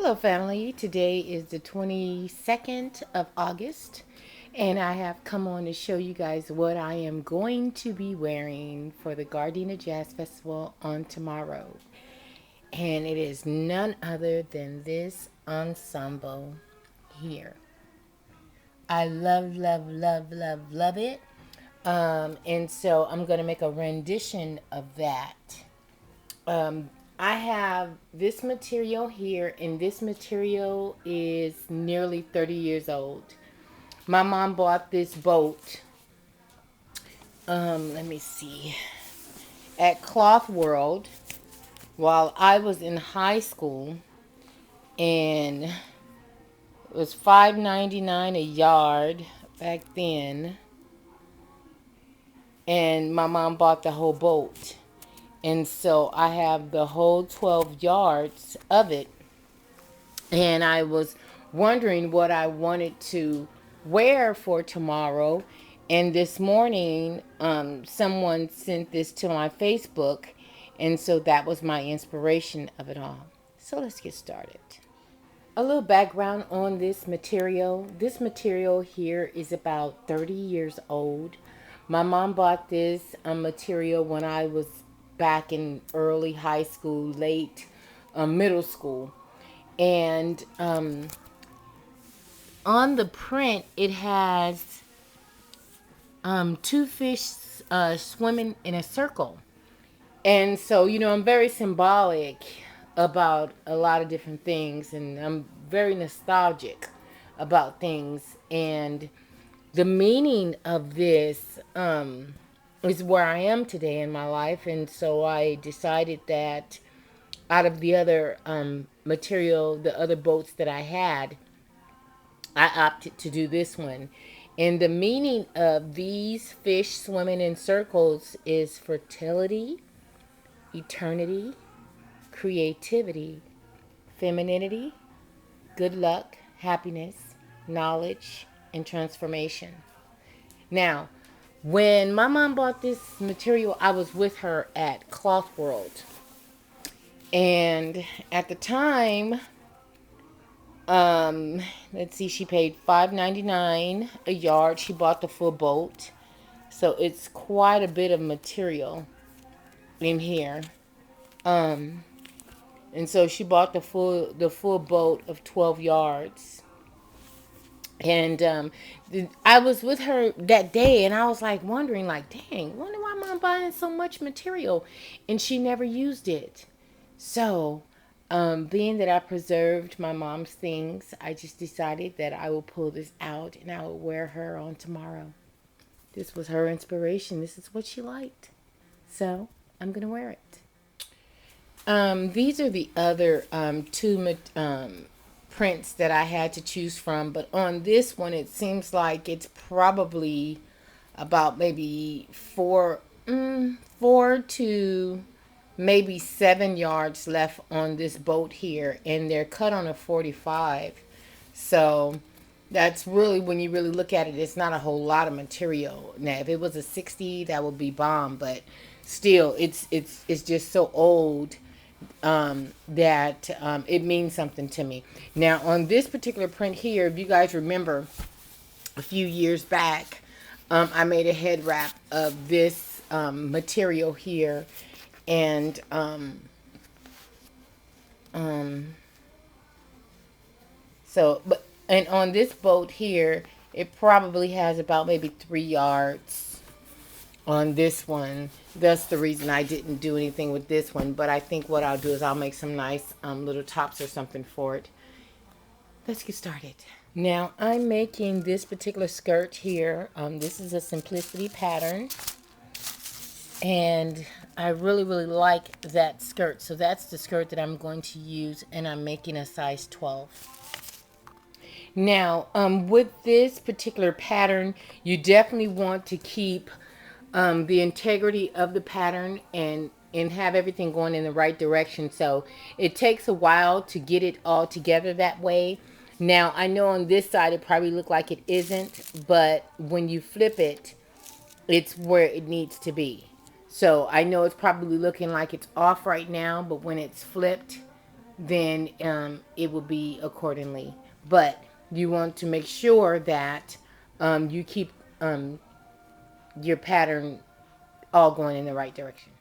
Hello, family. Today is the 22nd of August, and I have come on to show you guys what I am going to be wearing for the Gardena Jazz Festival on tomorrow. And it is none other than this ensemble here. I love, love, love, love, love it. And so I'm going to make a rendition of that. Um, I have this material here, and this material is nearly 30 years old. My mom bought this boat, let me see, at Cloth World while I was in high school, and it was $5.99 a yard back then. And my mom bought the whole boat. And so I have the whole 12 yards of it. And I was wondering what I wanted to wear for tomorrow. And this morning, someone sent this to my Facebook. And so that was my inspiration of it all. So let's get started. A little background on this material. This material here is about 30 years old. My mom bought this material when I was back in early high school, late middle school. And on the print, it has two fish swimming in a circle. And so, I'm very symbolic about a lot of different things, and I'm very nostalgic about things. And the meaning of this is where I am today in my life. And so I decided that out of the other material, the other boats that I had, I opted to do this one. And the meaning of these fish swimming in circles is fertility, eternity, creativity, femininity, good luck, happiness, knowledge, and transformation. Now, when my mom bought this material, I was with her at Cloth World. And at the time, Um, let's see, she paid $5.99 a yard. She bought the full boat. So it's quite a bit of material in here. Um, and so she bought the full boat of 12 yards. And I was with her that day, and I was like wondering, like, dang, wonder why mom buying so much material, and she never used it. So, being that I preserved my mom's things, I just decided that I will pull this out and I will wear her on tomorrow. This was her inspiration. This is what she liked. So, I'm going to wear it. These are the other two prints that I had to choose from, but on this one, it seems like it's probably about maybe four to maybe 7 yards left on this boat here, and they're cut on a 45. So that's really, when you really look at it, it's not a whole lot of material. Now, if it was a 60, that would be bomb, but still, it's just so old that it means something to me. Now, on this particular print here, if you guys remember, a few years back, I made a head wrap of this material here, and um, so, but and on this boat here, it probably has about maybe 3 yards on this one. That's the reason I didn't do anything with this one. But I think what I'll do is I'll make some nice little tops or something for it. Let's get started. Now I'm making this particular skirt here. This is a Simplicity pattern. And I really, really like that skirt. So that's the skirt that I'm going to use. And I'm making a size 12. Now, with this particular pattern, you definitely want to keep the integrity of the pattern and have everything going in the right direction. So it takes a while to get it all together that way. Now, I know on this side it probably look like it isn't, but when you flip it, it's where it needs to be. So I know it's probably looking like it's off right now, but when it's flipped, then it will be accordingly. But you want to make sure that you keep your pattern all going in the right direction.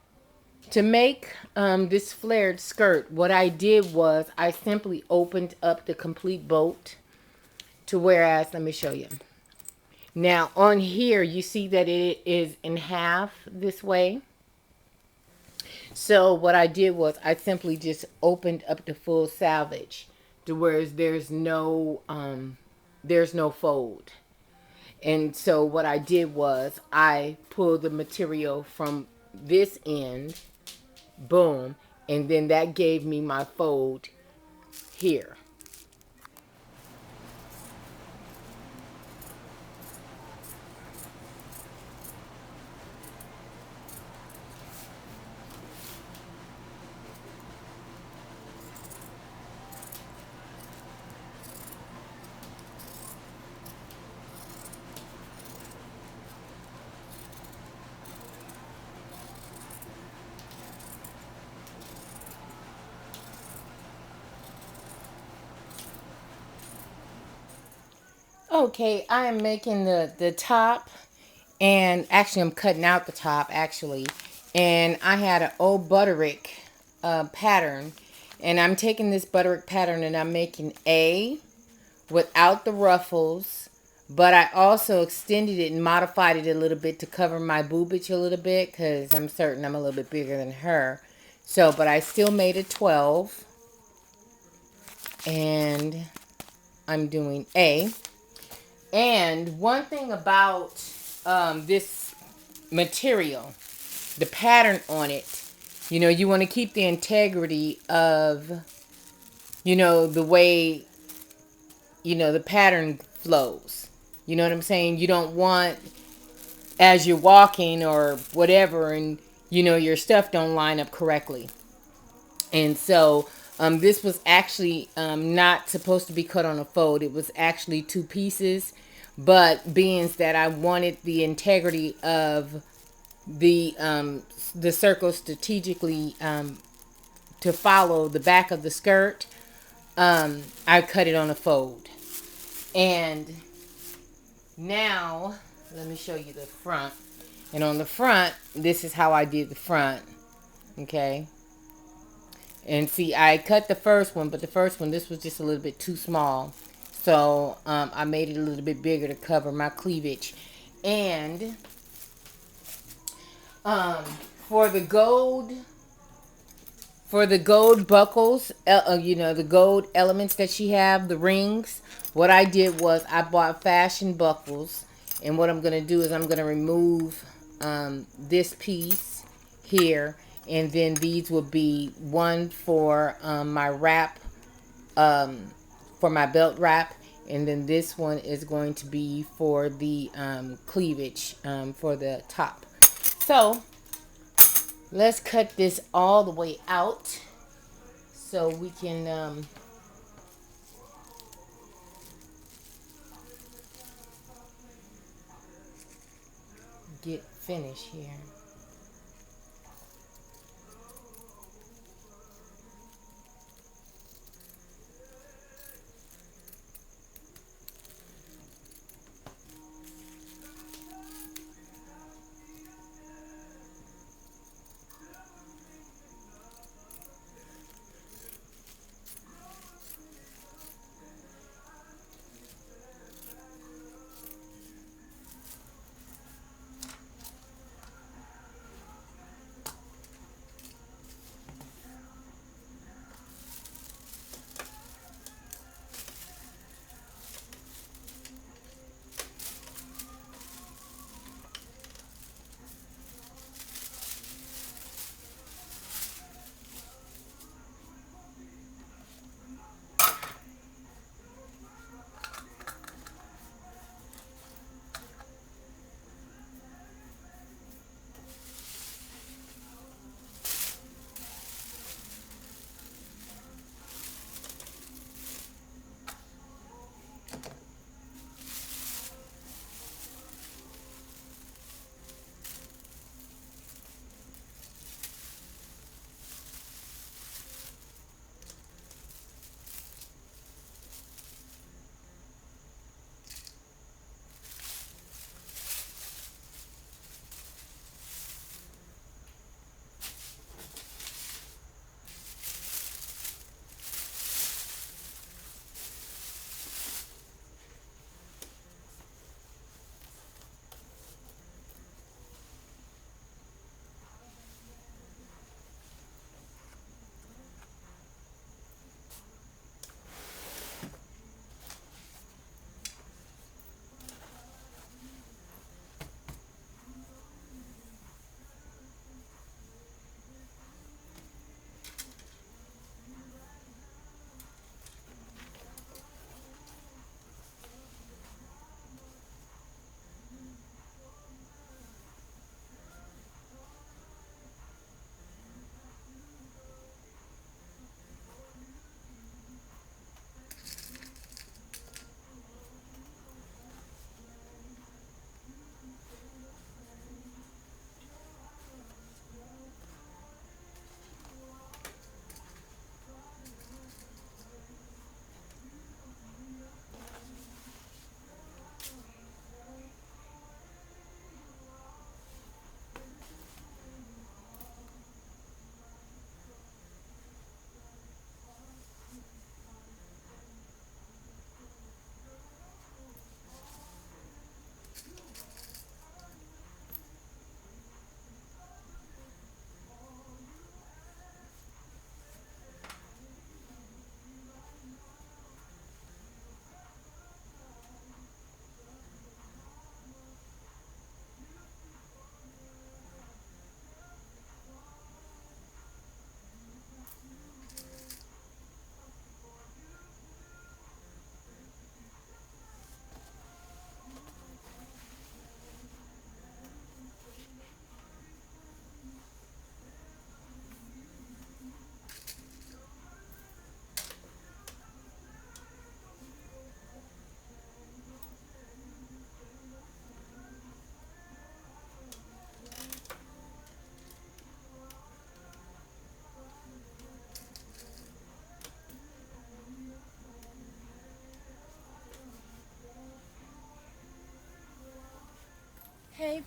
To make this flared skirt, what I did was I simply opened up the complete boat to whereas, let me show you. Now on here, you see that it is in half this way. So what I did was I simply just opened up the full salvage to whereas there's no fold. And so what I did was I pulled the material from this end, boom, and then that gave me my fold here. Okay, I am making the top, and actually I'm cutting out the top actually, and I had an old Butterick pattern, and I'm taking this Butterick pattern and I'm making A without the ruffles, but I also extended it and modified it a little bit to cover my boobage a little bit because I'm certain I'm a little bit bigger than her. So, but I still made a 12, and I'm doing A. And one thing about this material, the pattern on it, you want to keep the integrity of, the way, the pattern flows. You know what I'm saying? You don't want, as you're walking or whatever, and, your stuff don't line up correctly. And so this was actually not supposed to be cut on a fold. It was actually two pieces. But being that I wanted the integrity of the circle strategically to follow the back of the skirt, I cut it on a fold. And now let me show you the front. And on the front, this is how I did the front. Okay. And see, I cut the first one, but the first one, this was just a little bit too small. So I made it a little bit bigger to cover my cleavage. And um, for the gold, buckles, the gold elements that she have, the rings, what I did was I bought fashion buckles. And what I'm going to do is I'm going to remove this piece here, and then these will be one for my wrap, for my belt wrap, and then this one is going to be for the cleavage, for the top. So let's cut this all the way out so we can get finished here.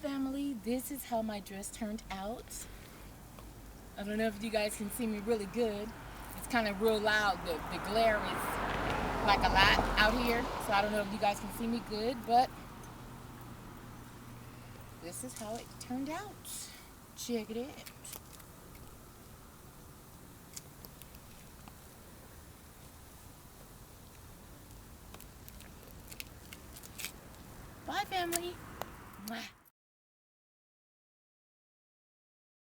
family, this is how my dress turned out. I don't know if you guys can see me really good. It's kind of real loud. The glare is like a lot out here, so I don't know if you guys can see me good, but this is how it turned out. Check it out. Bye, family.